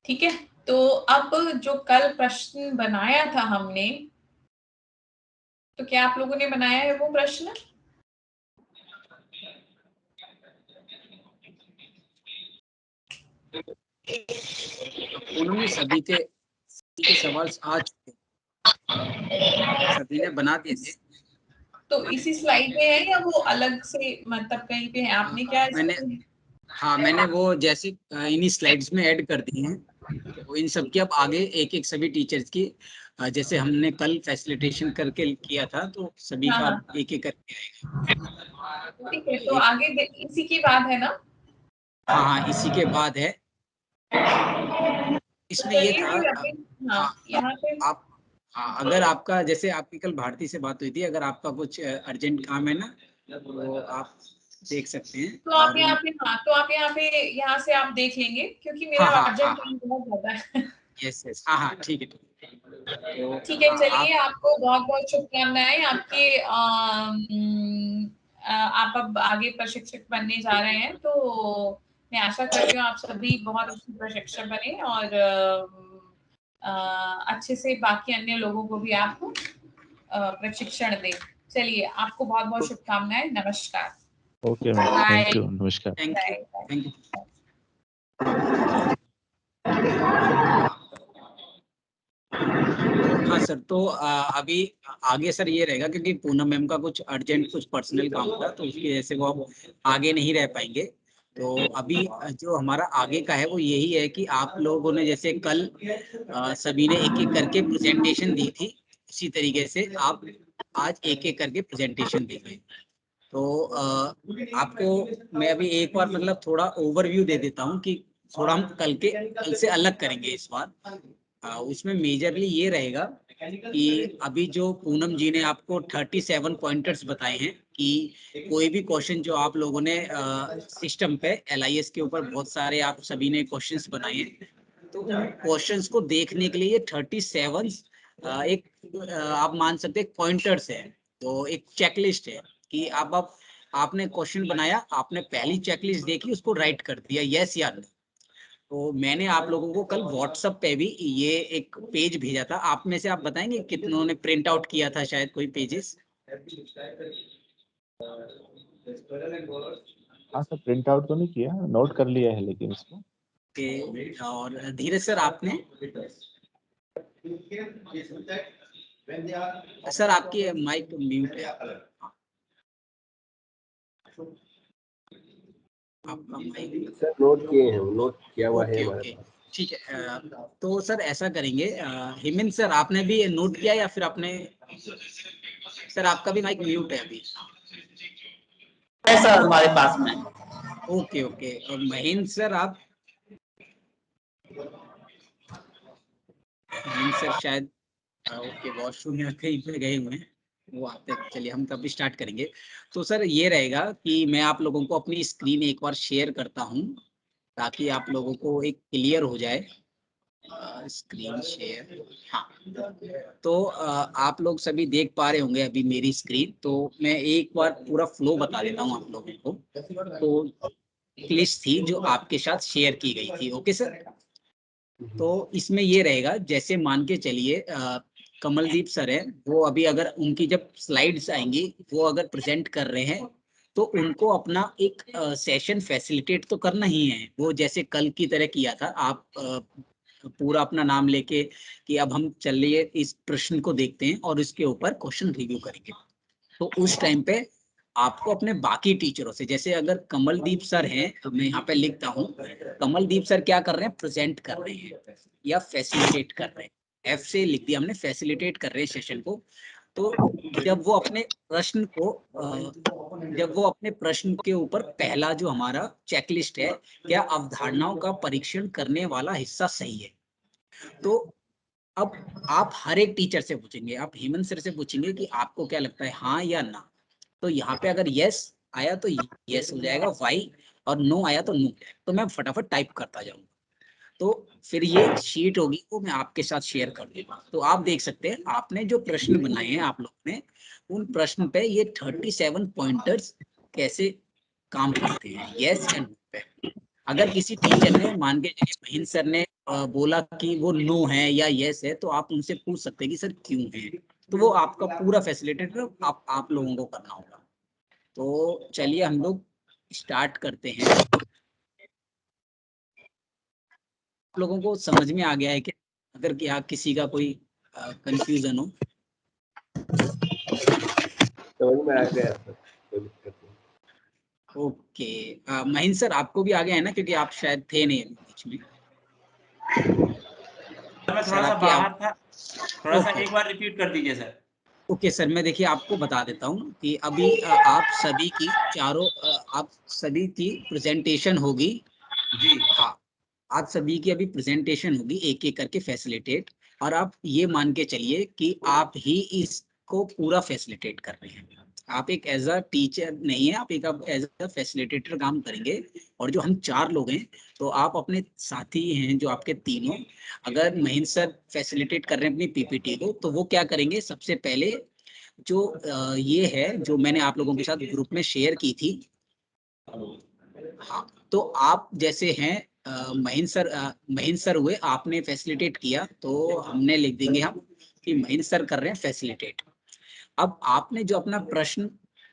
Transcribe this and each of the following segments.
ठीक है, तो अब जो कल प्रश्न बनाया था हमने, तो क्या आप लोगों ने बनाया है वो प्रश्न? उन्होंने सभी के सवाल आ चुके, सभी ने बना दिए थे। तो इसी स्लाइड में है या वो अलग से मतलब कहीं पे है? आपने क्या मैंने वो जैसे इन्हीं स्लाइड्स में ऐड कर दिए हैं, तो इन सब की अब आगे एक एक सभी टीचर्स की जैसे हमने कल फैसिलिटेशन करके किया था, तो सभी का एक एक करके आएगा। ठीक है, तो आगे इसी की बात है ना? हाँ, इसी के बाद है। इसमें ये था यहाँ पे आप अगर आपका जैसे आपकी कल भारती से बात हुई थी, अगर आपका कुछ अर्जेंट काम है ना, तो आप देख सकते हैं। तो आप यहाँ पे यहाँ से आप देख लेंगे, क्योंकि मेरा अर्जेंट काम बहुत ज्यादा है। यस, हाँ, ठीक है। ठीक है, चलिए, आपको बहुत बहुत शुभकामनाएं। आपके आप अब आगे प्रशिक्षक बनने जा रहे हैं, तो मैं आशा करती हूँ आप सभी बहुत अच्छे प्रशिक्षक बने और अच्छे से बाकी अन्य लोगों को भी आप प्रशिक्षण दें। चलिए, आपको बहुत बहुत शुभकामनाएं। नमस्कार। ओके मैम, थैंक यू, नमस्कार। Thank you. हाँ सर, तो अभी आगे सर ये रहेगा, क्योंकि पूनम मैम का कुछ अर्जेंट कुछ पर्सनल काम था, तो उसकी वजह से वो अब आगे नहीं रह पाएंगे। तो अभी जो हमारा आगे का है वो यही है कि आप लोगों ने जैसे कल सभी ने एक एक करके प्रेजेंटेशन दी थी, उसी तरीके से आप आज एक एक करके प्रेजेंटेशन देंगे। तो आपको मैं अभी एक बार मतलब थोड़ा ओवरव्यू दे देता हूँ कि थोड़ा हम कल से अलग करेंगे इस बार। उसमें मेजरली ये रहेगा कि अभी जो पूनम जी ने आपको 37 पॉइंटर्स बताए हैं कि कोई भी क्वेश्चन जो आप लोगों ने सिस्टम पे LIS के ऊपर बहुत सारे आप सभी ने क्वेश्चंस बनाए हैं, तो उन क्वेश्चंस को देखने के लिए ये 37 एक आप मान सकते हैं पॉइंटर्स है, तो एक चेकलिस्ट है कि आप आपने क्वेश्चन बनाया, आपने पहली चेकलिस्ट देखी, उसको राइट कर दिया यस या नो। तो मैंने आप लोगों को कल व्हाट्सएप पे भी ये एक पेज भेजा था, आप में से आप बताएंगे कितनों ने प्रिंट आउट किया था शायद कोई पेजेस? हाँ सर, प्रिंट आउट तो नहीं किया, नोट कर लिया है लेकिन इसको। और धीरज सर आपने? सर आपकी माइक म्यूट है, आपका माइक। सर नोट किए हैं, नोट किया हुआ है हमारे पास। ठीक है, तो सर ऐसा करेंगे, हेमंत सर आपने भी नोट किया या फिर आपने? सर आपका भी माइक म्यूट है अभी। सर हमारे पास में। ओके, और महेंद्र सर आप? महेंद्र सर शायद ओके वॉशरूम या कहीं पे गए हुए हैं, वो आते हैं। चलिए हम तब स्टार्ट करेंगे। तो सर ये रहेगा कि मैं आप लोगों को अपनी स्क्रीन एक बार शेयर करता हूँ, ताकि आप लोगों को एक क्लियर हो जाए। स्क्रीन शेयर, हाँ। तो आप लोग सभी देख पा रहे होंगे अभी मेरी स्क्रीन, तो मैं एक बार पूरा फ्लो बता देता हूँ आप लोगों को। तो लिस्ट थी जो आपके साथ शेयर की गई थी, ओके सर? तो इसमें ये रहेगा, जैसे मान के चलिए कमलदीप सर है, वो अभी अगर उनकी जब स्लाइड्स आएंगी, वो अगर प्रेजेंट कर रहे हैं, तो उनको अपना एक सेशन फैसिलिटेट तो करना ही है, वो जैसे कल की तरह किया था। आप पूरा अपना नाम लेके कि अब हम चलिए इस प्रश्न को देखते हैं और इसके ऊपर क्वेश्चन रिव्यू करेंगे। तो उस टाइम पे आपको अपने बाकी टीचरों से, जैसे अगर कमलदीप सर हैं, तो मैं यहाँ पे लिखता हूँ कमलदीप सर क्या कर रहे हैं, प्रेजेंट कर रहे हैं या फैसिलिटेट कर रहे हैं। F से लिख दिया हमने, फैसिलिटेट कर रहे हैं सेशन को। तो जब वो अपने प्रश्न के ऊपर पहला जो हमारा चेकलिस्ट है, क्या अवधारणाओं का परीक्षण करने वाला हिस्सा सही है, तो अब आप हर एक टीचर से पूछेंगे, आप हेमंत सर से पूछेंगे कि आपको क्या लगता है, हाँ या ना। तो यहाँ पे अगर यस आया तो यस हो जाएगा, वाई, और नो आया तो नो। तो मैं फटाफट टाइप करता जाऊंगा, तो फिर ये शीट होगी वो मैं आपके साथ शेयर कर दूंगा। तो आप देख सकते हैं आपने जो प्रश्न बनाए हैं आप लोगों ने, उन प्रश्न पे ये 37 पॉइंटर्स कैसे काम करते हैं, यस एंड नो पे। अगर किसी टीचर ने मान के चलिए महीन सर ने बोला कि वो नो है या यस है, तो आप उनसे पूछ सकते हैं कि सर क्यों है। तो वो आपका पूरा फैसिलिटेटर आप लोगों को करना होगा। तो चलिए हम लोग स्टार्ट करते हैं। आप लोगों को समझ में आ गया है कि अगर क्या किसी का कोई कंफ्यूजन हो? समझ में आ गया सर, कोई दिक्कत नहीं। ओके, महीन सर आपको भी आ गया है ना, क्योंकि आप शायद थे नहीं अभी बीच में। मैं सर थोड़ा सा आपकी बाहर था, थोड़ा सा ओके एक बार रिपीट कर दीजिए सर। ओके सर, मैं देखिए आपको बता देता हूँ कि अभी आप सभी की आप सभी की प्रेजेंटेशन होगी। जी हाँ, आप सभी की अभी प्रेजेंटेशन होगी एक एक करके फैसिलिटेट, और आप ये मान के चलिए कि आप ही इसको पूरा फैसिलिटेट कर रहे हैं। आप एक एज अ टीचर नहीं है, आप एक एज अ फैसिलिटेटर काम करेंगे। और जो हम 4 लोग हैं, तो आप अपने साथी हैं जो आपके तीनों, अगर महीन सर फैसिलिटेट कर रहे हैं अपनी पीपीटी को, तो वो क्या करेंगे, सबसे पहले जो ये है जो मैंने आप लोगों के साथ ग्रुप में शेयर की थी। हाँ, तो आप जैसे हैं महीन सर हुए, आपने फैसिलिटेट किया, तो हमने लिख देंगे हम कि महीन सर कर रहे हैं फैसिलिटेट। अब आपने जो अपना प्रश्न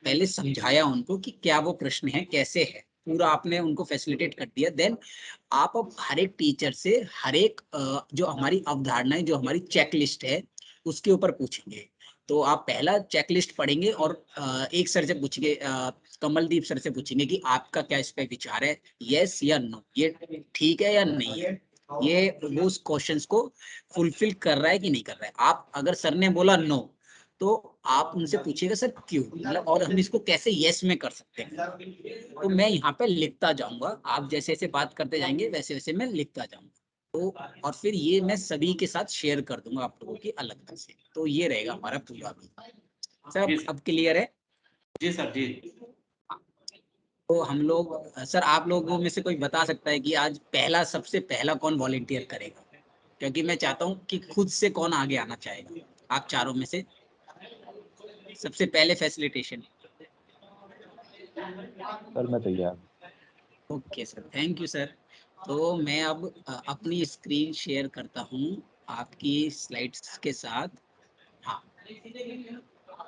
पहले समझाया उनको कि क्या वो प्रश्न है, कैसे है, पूरा आपने उनको फैसिलिटेट कर दिया। देन आप अब हर एक टीचर से हर एक जो हमारी अवधारणा है, जो हमारी चेकलिस्ट है, उसके ऊपर पूछेंगे। तो आप पहला चेकलिस्ट पढ़ेंगे और एक सर से पूछेंगे, कमलदीप सर से पूछेंगे कि आपका क्या इस पे विचार है, यस या नो, ये ठीक है या नहीं है, ये वो उस क्वेश्चंस को फुलफिल कर रहा है कि नहीं कर रहा है। आप अगर सर ने बोला नो, तो आप उनसे पूछिएगा सर क्यों, मतलब और हम इसको कैसे यस में कर सकते हैं। तो मैं यहाँ पे लिखता जाऊंगा, आप जैसे जैसे बात करते जाएंगे वैसे वैसे मैं लिखता जाऊंगा। तो और फिर ये मैं सभी के साथ शेयर कर दूंगा आप लोगों की अलग से। तो ये रहेगा हमारा पूरा भी। सर अब क्लियर है? जी सर जी। तो हम लोग, सर आप लोगों में से कोई बता सकता है कि आज सबसे पहला कौन वॉलेंटियर करेगा? क्योंकि मैं चाहता हूँ कि खुद से कौन आगे आना चाहेगा आप चारों में से सबसे पहले फैसिलिटेशन। सर मैं तैयार। Okay sir, thank you sir. तो मैं अब अपनी स्क्रीन शेयर करता हूँ आपकी स्लाइड्स के साथ। हाँ,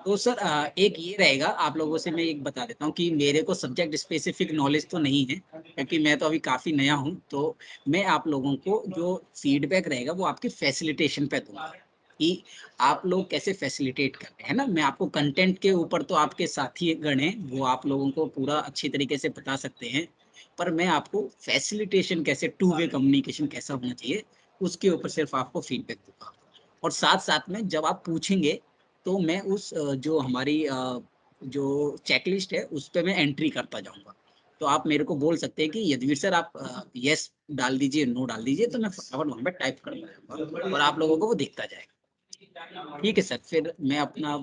तो सर एक ये रहेगा, आप लोगों से मैं एक बता देता हूँ कि मेरे को सब्जेक्ट स्पेसिफिक नॉलेज तो नहीं है, क्योंकि मैं तो अभी काफ़ी नया हूँ। तो मैं आप लोगों को जो फीडबैक रहेगा वो आपके फैसिलिटेशन पे दूंगा कि आप लोग कैसे फैसिलिटेट कर रहे हैं ना। मैं आपको कंटेंट के ऊपर तो आपके साथी गण हैं, वो आप लोगों को पूरा अच्छी तरीके से बता सकते हैं, पर मैं आपको फैसिलिटेशन कैसे, टू वे कम्युनिकेशन कैसा होना चाहिए, उसके ऊपर सिर्फ आपको फीडबैक दूंगा। और साथ साथ में जब आप पूछेंगे, तो मैं उस जो हमारी जो चेकलिस्ट है उस पे मैं एंट्री करता जाऊंगा। तो आप मेरे को बोल सकते हैं कि यदवीर सर आप यस डाल दीजिए, नो डाल दीजिए, तो मैं फटाफट वहां पे टाइप कर दूंगा और आप लोगों को वो दिखता जाएगा। ठीक है सर, फिर मैं अपना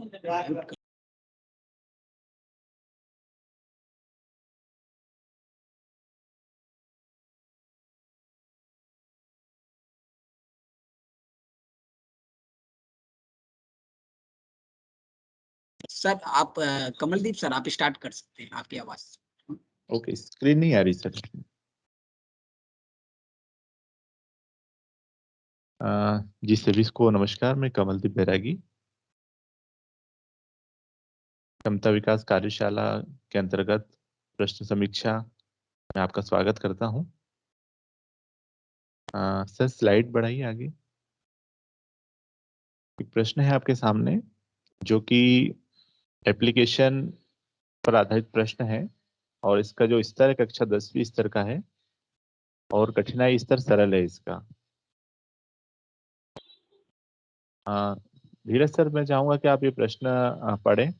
सर आप कमलदीप सर आप स्टार्ट कर सकते हैं, आपकी आवाज। ओके, स्क्रीन नहीं आ रही सर। जी सभी को नमस्कार, मैं कमलदीप बैरागी, क्षमता विकास कार्यशाला के अंतर्गत प्रश्न समीक्षा में आपका स्वागत करता हूं। सर स्लाइड बढ़ाइए आगे। एक प्रश्न है आपके सामने जो कि एप्लीकेशन पर आधारित प्रश्न है, और इसका जो स्तर है कक्षा 10वीं स्तर का है, और कठिनाई स्तर सरल है इसका। धीरज सर, मैं चाहूंगा कि आप ये प्रश्न पढ़ें।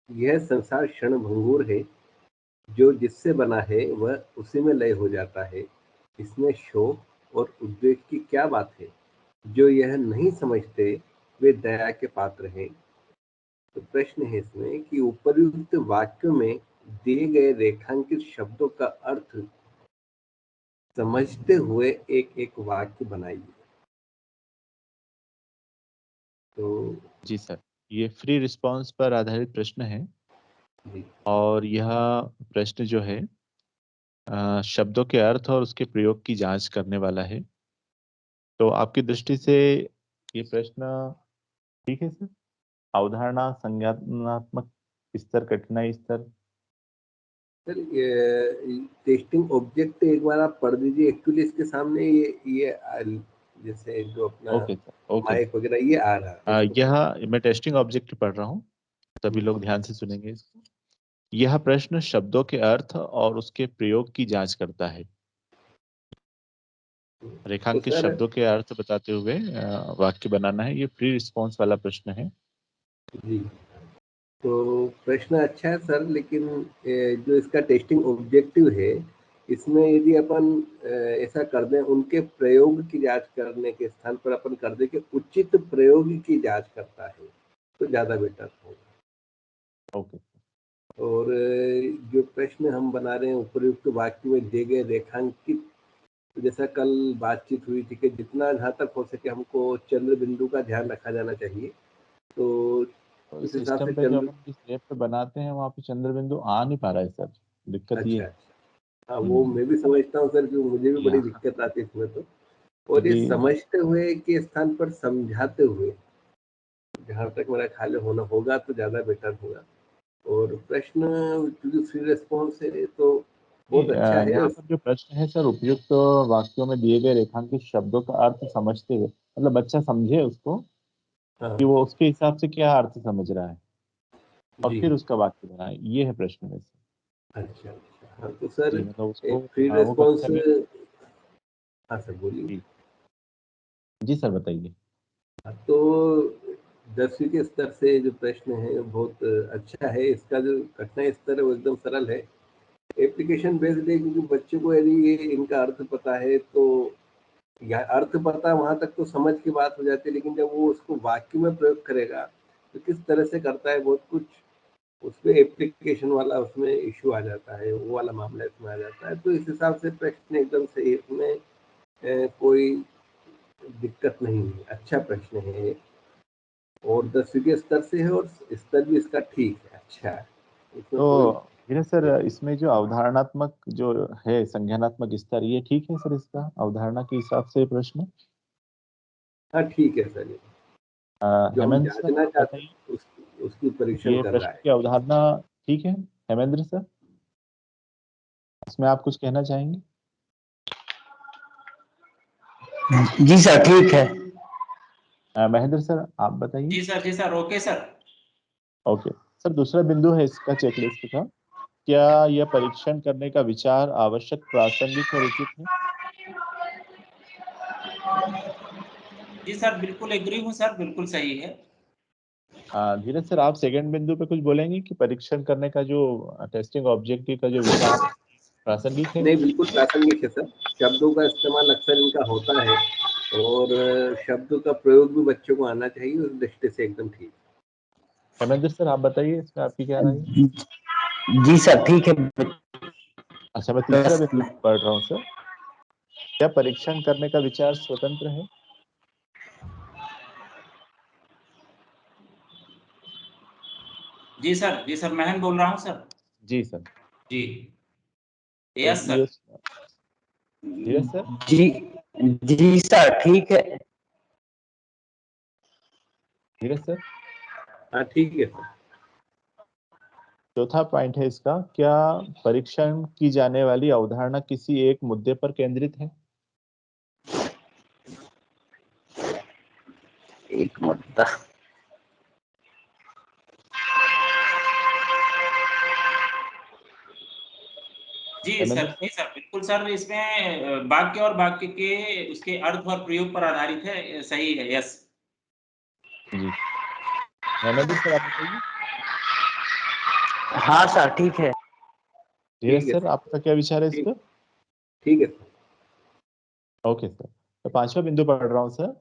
यह संसार क्षणभंगुर है, जो जिससे बना है वह उसी में लय हो जाता है। इसमें शोक और उद्वेग की क्या बात है? जो यह नहीं समझते वे दया के पात्र हैं। तो प्रश्न है इसमें कि उपर्युक्त वाक्यों में दिए गए रेखांकित शब्दों का अर्थ समझते हुए एक एक वाक्य बनाइए। तो जी सर, ये फ्री रिस्पांस पर आधारित प्रश्न है, जी, और यह प्रश्न जो है शब्दों के अर्थ और उसके प्रयोग की जांच करने वाला है। तो आपकी दृष्टि से ये प्रश्न ठीक है सर? अवधारणा, संज्ञानात्मक स्तर, कठिनाई स्तर। सर टेस्टिंग ऑब्जेक्ट एक बार आप पढ़ दीजिए। एक्चुअली इसके सामने जैसे जो अपना ओके सर, ओके माइक वगैरह ये आ रहा है। यह मैं टेस्टिंग ऑब्जेक्ट पढ़ रहा हूँ, सभी लोग ध्यान से सुनेंगे इसको। यह प्रश्न शब्दों के अर्थ और उसके प्रयोग की जांच करता है। तो रेखांकित सर शब्दों के अर्थ बताते हुए वाक्य बनाना है। ये प्री रिस्पॉन्स वाला प्रश्न है। जी, तो प्रश्न अच्छा है सर, लेकिन जो इसका टेस्टिंग ऑब्जेक्टिव है, इसमें यदि अपन ऐसा कर दें, उनके प्रयोग की जांच करने के स्थान पर अपन कर दें कि उचित प्रयोग की जांच करता है, तो ज़्यादा बेटर होगा। ओके। और जो प्रश्न हम बना रहे हैं उपयुक्त वाक्य में दिए गए रेखांकित, तो जैसा कल बातचीत हुई थी कि जितना जहाँ तक हो सके हमको चंद्र बिंदु का ध्यान रखा जाना चाहिए। तो तो उस हिसाब से सिस्टम पे जो अपन जिस ऐप पे बनाते हैं वहाँ पे चंद्र बिंदु आ नहीं पा रहा है सर, दिक्कत ये अच्छा है। अच्छा, हाँ वो मैं भी समझता हूँ सर, कि मुझे भी बड़ी यहाँ दिक्कत आती है इसमें। तो और ये क्योंकि समझते हुए के स्थान पर समझाते हुए, जहाँ तक मेरा ख्याल है होना होगा तो ज़्यादा बेटर होगा। और प्रश्न क्योंकि फ्री रिस्पॉन्स है तो बहुत अच्छा है। यहाँ पर जो प्रश्न है सर, उपयुक्त तो वाक्यों में दिए गए रेखांकित शब्दों का अर्थ समझते हुए, मतलब बच्चा समझे उसको हाँ कि वो उसके हिसाब से क्या अर्थ समझ रहा है और जी, फिर उसका वाक्य बनाए। ये है प्रश्न में से। अच्छा अच्छा, हाँ तो सर जी, मतलब उसको एक फ्री वो रिस्पॉन्स, कक्षा में। हाँ सर बोलिए। जी जी सर, बताइए। हाँ, तो 10वीं के स्तर से जो प्रश्न है वो बहुत अच्छा है। इसका जो कठिनाई स्तर है वो एकदम सरल है, एप्लीकेशन बेस्ड है, क्योंकि बच्चे को यदि ये इनका अर्थ पता है तो, या अर्थ पता वहां तक तो समझ की बात हो जाती है, लेकिन जब वो उसको वाक्य में प्रयोग करेगा तो किस तरह से करता है, बहुत कुछ उसमें एप्लीकेशन वाला उसमें इश्यू आ जाता है, वो वाला मामला इसमें आ जाता है। तो इस हिसाब से प्रश्न एकदम सही है, इसमें कोई दिक्कत नहीं है, अच्छा प्रश्न है। और 10वीं के स्तर से है और स्तर भी इसका ठीक है, अच्छा है, इसमें कोई। तो धीरज सर, इसमें जो अवधारणात्मक जो है संज्ञानात्मक स्तर, ये ठीक है सर? इसका अवधारणा के हिसाब से प्रश्न हाँ ठीक है सर, जो हम हेमेंद्र सर जांचना आप चाहते बताइए, हैं उसकी परीक्षण ये कर रहा प्रश्न है। की अवधारणा ठीक है हेमेंद्र सर? इसमें आप कुछ कहना चाहेंगे? जी सर ठीक है। महेंद्र सर आप बताइए। जी sir, okay sir. Okay sir, दूसरा बिंदु है इसका चेकलिस्ट का, क्या यह परीक्षण करने का विचार आवश्यक, प्रासंगिक और उचित है? जी सर, बिल्कुल एग्री हूँ सर, बिल्कुल सही है। धीरज सर, आप सेकंड बिंदु पे कुछ बोलेंगे कि परीक्षण करने का जो टेस्टिंग ऑब्जेक्टिव का जो विचार प्रासंगिक है? नहीं, बिल्कुल प्रासंगिक है सर, शब्दों का इस्तेमाल अक्सर इनका होता है, और शब्दों का प्रयोग भी बच्चों को आना चाहिए, उस दृष्टि से एकदम ठीक। हेमेंद्र सर आप बताइए, इसमें आपकी क्या राय है? जी सर ठीक है। अच्छा, मैं तीसरा बस बिंदु पढ़ रहा हूँ सर। क्या परीक्षण करने का विचार स्वतंत्र है? जी सर, महन बोल रहा हूँ सर। जी सर। जी, तो यस ये सर। धीरज सर। जी जी सर ठीक है। धीरज सर, हाँ ठीक है सर। चौथा पॉइंट है इसका, क्या परीक्षण की जाने वाली अवधारणा किसी एक मुद्दे पर केंद्रित है? एक मुद्दा। हेमेंद्र जी सर। सर, बिल्कुल सर, इसमें वाक्य और वाक्य के उसके अर्थ और प्रयोग पर आधारित है, सही है, यस। जी, हेमेंद्र सर आप बताइए। हाँ सर ठीक है। धीरज ठीक है सर सर, आपका क्या विचार है इस ठीक, पर? ठीक है सर। ओके सर, तो पांचवा बिंदु पढ़ रहा हूँ सर।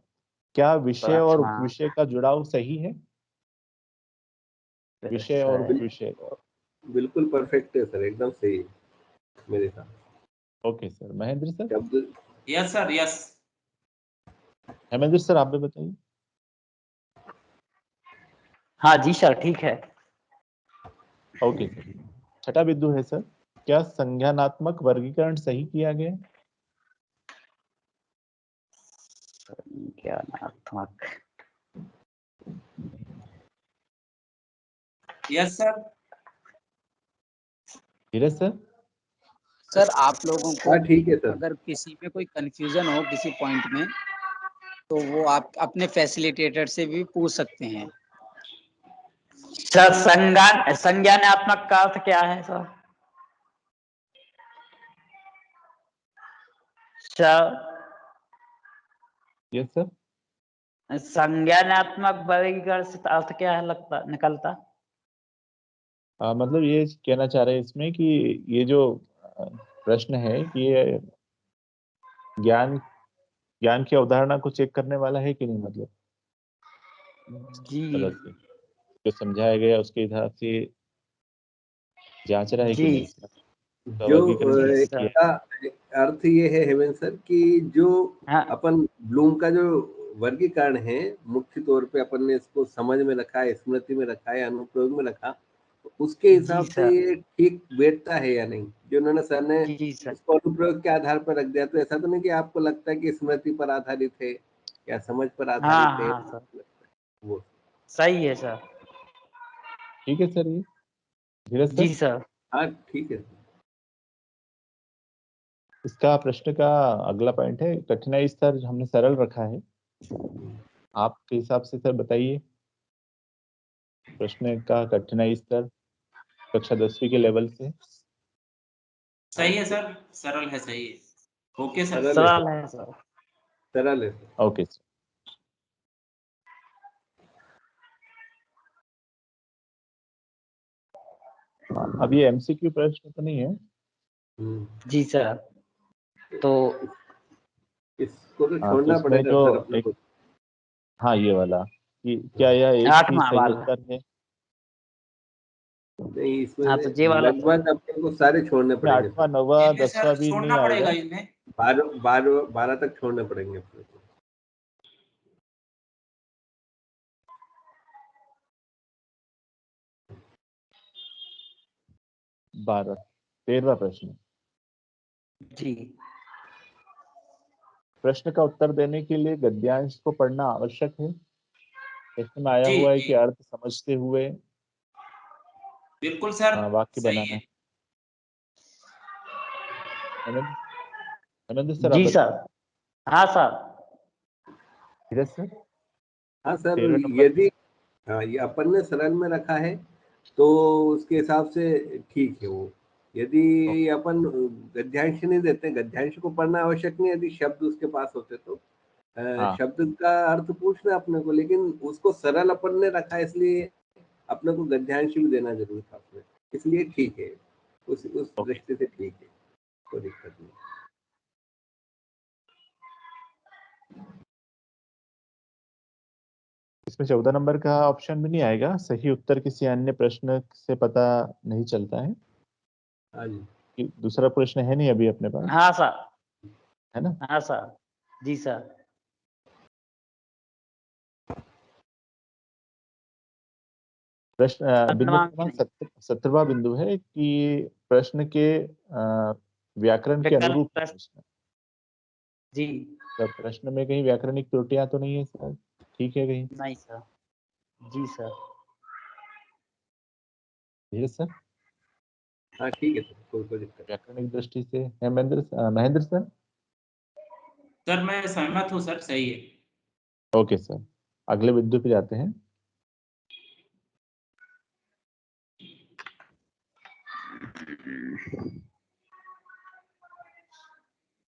क्या विषय और प्रार्थना उपविषय का जुड़ाव सही है? विषय और सर। उपविषय। बिल्कुल परफेक्ट है सर, एकदम सही है मेरे साथ। Okay sir, Mahendra sir. शब्द, yes sir, yes. Hemendra sir आप भी बताइए। हाँ जी सर ठीक है। ओके सर, छठा बिंदु है सर। क्या संज्ञानात्मक वर्गीकरण सही किया गया? संज्ञानात्मक, यस सर। धीरज सर? सर आप लोगों को हाँ ठीक है सर। अगर किसी में कोई कंफ्यूजन हो किसी पॉइंट में तो वो आप अपने फैसिलिटेटर से भी पूछ सकते हैं। सर संज्ञानात्मक का अर्थ क्या है सर? Sir yes sir. संज्ञानात्मक वर्गीकरण से अर्थ क्या है लगता निकलता? मतलब ये कहना चाह रहे हैं इसमें कि ये जो प्रश्न है कि ये ज्ञान की अवधारणा को चेक करने वाला है कि नहीं, मतलब जी तरह से जो समझाया गया उसके हिसाब से जांच रहा है कि जी नहीं, इसका जो वर्गीकरण कैसे किया है। इसका अर्थ ये है हेमंत सर कि जो हाँ अपन ब्लूम का जो वर्गीकरण है मुख्य तौर पे अपन ने इसको समझ में रखा है, स्मृति में रखा है, अनुप्रयोग में रखा, तो उसके हिसाब जी से सर। ये ठीक बैठता है या नहीं। जो उन्होंने सर ने जी सर। इसको अनुप्रयोग के आधार पर रख दिया, तो ऐसा तो नहीं कि आपको लगता है कि स्मृति पर आधारित है या समझ पर आधारित है। हाँ सर वो सही है सर। ठीक है सर। ये धीरज जी सर, सर। हाँ ठीक है। इसका प्रश्न का अगला पॉइंट है कठिनाई स्तर हमने सरल रखा है, आपके हिसाब से सर बताइए प्रश्न का कठिनाई स्तर कक्षा 10वीं के लेवल से। सही है सर, सरल है, सही है। Okay sir. सरल है सर। सरल है। Okay sir. अब ये एमसीक्यू प्रश्न तो नहीं है? जी सर। तो इसको तो हाँ, तो छोड़ना इसमें पड़ेगा जो सर अपने एक, को। हाँ ये वाला कि क्या यह एक ही 8वां सही वाला। उत्तर है? नहीं, इसमें हाँ तो ये से वाला लगभग अपने को सारे छोड़ने इसमें पड़ेंगे 8वां सर। 9वां ठीक है 10वां सर, भी नहीं छोड़ना आएगा? पड़ेगा इनमें। 12 12 तक छोड़ने पड़ेंगे अपने को। 12 13वां प्रश्न। जी प्रश्न का उत्तर देने के लिए गद्यांश को पढ़ना आवश्यक है। प्रश्न में आया जी हुआ है जी कि अर्थ समझते हुए बिल्कुल सर, वाक्य सही बनाना है। है। आनंद आनंद सर आप जी बताइए। सर। हाँ सर। धीरज सर, हाँ सर, 13वें नंबर यदि हाँ ये अपन ने सरल में रखा है तो उसके हिसाब से ठीक है वो। यदि अपन गद्यांश नहीं देते, गद्यांश को पढ़ना आवश्यक नहीं यदि शब्द उसके पास होते तो हाँ शब्द का अर्थ पूछना अपने को, लेकिन उसको सरल अपन ने रखा है इसलिए अपने को गद्यांश भी देना जरूरी था उसमें, इसलिए ठीक है। उस ओके। दृष्टि से ठीक है, कोई दिक्कत नहीं। इसमें 14 नंबर का ऑप्शन भी नहीं आएगा, सही उत्तर किसी अन्य प्रश्न से पता नहीं चलता है हाँ जी। कि दूसरा प्रश्न है नहीं अभी अपने पास, हाँ सर। है ना? हाँ सर। जी सर। प्रश्न बिंदु अनुमान की क्रमांक नहीं। 17वां बिंदु है कि प्रश्न के व्याकरण के विकल्प अनुरूप है प्रश्न। प्रश्न। जी तो प्रश्न में कहीं व्याकरणिक त्रुटियां तो नहीं है सर? ठीक है कहीं? नहीं सर। जी सर। धीरज सर, हाँ ठीक है सर, कोई दिक्कत व्याकरणिक दृष्टि से महेंद्र सर? सर मैं सहमत हूँ सर, सही है। ओके सर, अगले बिंदु पे जाते हैं।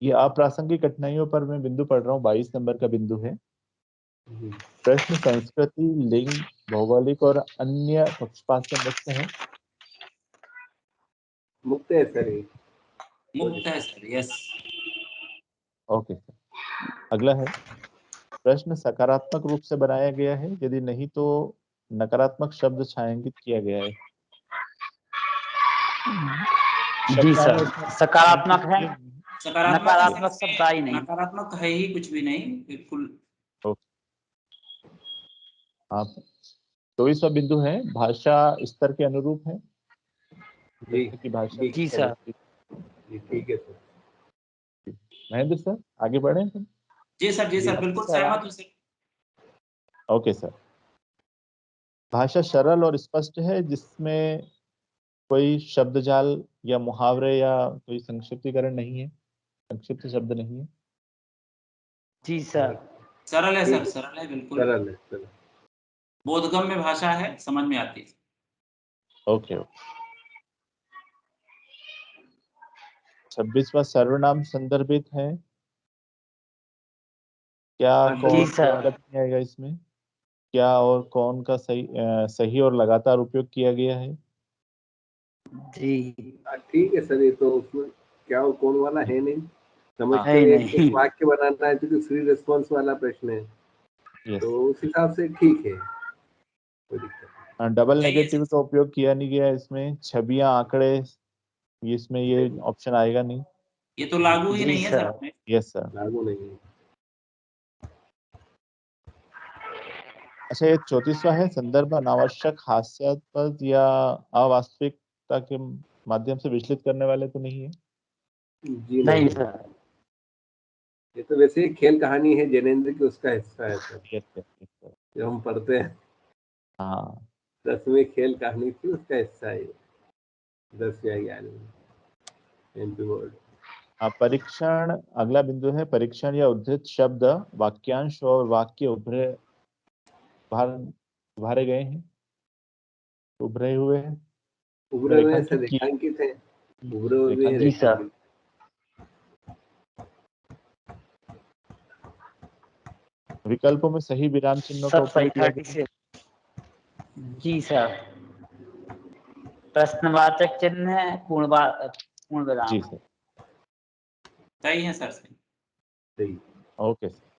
ये अप्रासंगिक कठिनाइयों पर मैं बिंदु पढ़ रहा हूँ, 22 नंबर का बिंदु है। नहीं। प्रश्न संस्कृति, लिंग, भौगोलिक और अन्य पक्षपात से मुक्त है। मुक्त है सर ये। मुक्त है सर, यस। ओके सर, अगला है प्रश्न सकारात्मक रूप से बनाया गया है, यदि नहीं तो नकारात्मक शब्द छायांकित किया गया है। जी शब्द आए सर। उसमें छायांकित सकारात्मक है, किए नहीं हैं। सकारात्मक है सर, नकारात्मक शब्द आई इसमें नहीं। नकारात्मक है ही कुछ भी नहीं, बिल्कुल। ओके, आप 24वां बिंदु है भाषा स्तर के अनुरूप है। जी की भाषा जी सर। जी ठीक है सर। महेंद्र सर आगे बढ़े सर। जी सर बिल्कुल सर, सहमत हूँ सर। Okay sir. भाषा सरल और स्पष्ट है जिसमें कोई शब्द जाल या मुहावरे या कोई संक्षिप्तीकरण नहीं है, संक्षिप्त शब्द नहीं है। जी सर। सरल है सर, ठीक है। सरल है बिल्कुल। सरल है सरल। बोधगम्य भाषा है, समझ में आती है। ओके। 26वां सर्वनाम संदर्भित है। क्या हाँ, कौन जी सर। मतलब नहीं आएगा इसमें? क्या और कौन का सही और लगातार उपयोग किया गया है? जी ठीक है सर, ये तो उसमें क्या और कौन वाला है नहीं, समझते हाँ, हुए नहीं। एक वाक्य बनाना है क्योंकि फ्री रिस्पॉन्स वाला प्रश्न है, यस। तो उस हिसाब से ठीक है, कोई दिक्कत नहीं। डबल नहीं, नेगेटिव का उपयोग किया नहीं गया इसमें। छवियां, आंकड़े, इसमें ये ऑप्शन आएगा नहीं। ये तो लागू ही जी नहीं है सर। सर अपने। Yes sir. लागू नहीं है। अच्छा, ये 34वां है। संदर्भ अनावश्यक, हास्यास्पद या अवास्तविकता के माध्यम से विचलित करने वाले तो नहीं है? जी नहीं नहीं, सर। ये तो वैसे ही खेल कहानी है जैनेन्द्र की, उसका हिस्सा है सर, यस सर। जो हम पढ़ते हैं हाँ 10वीं खेल कहानी थी, उसका हिस्सा है 10 या 11 एमपी बोर्ड। परीक्षण, अगला बिंदु है परीक्षण या उद्धृत शब्द वाक्यांश और वाक्य उभारे गए हैं, उभरे हुए हैं, उभरे हुए से रेखांकित किए। रेखांकित है, उभरे हुए भी हैं, जी सर। रेखांकित। विकल्पों में सही विराम चिन्हों का सब उपयोग सही किया गया है। 36। जी सर। प्रश्नवाचक चिन्ह है, पूर्ण विराम जी है। सर। सही है सर, सही। सही। Okay sir.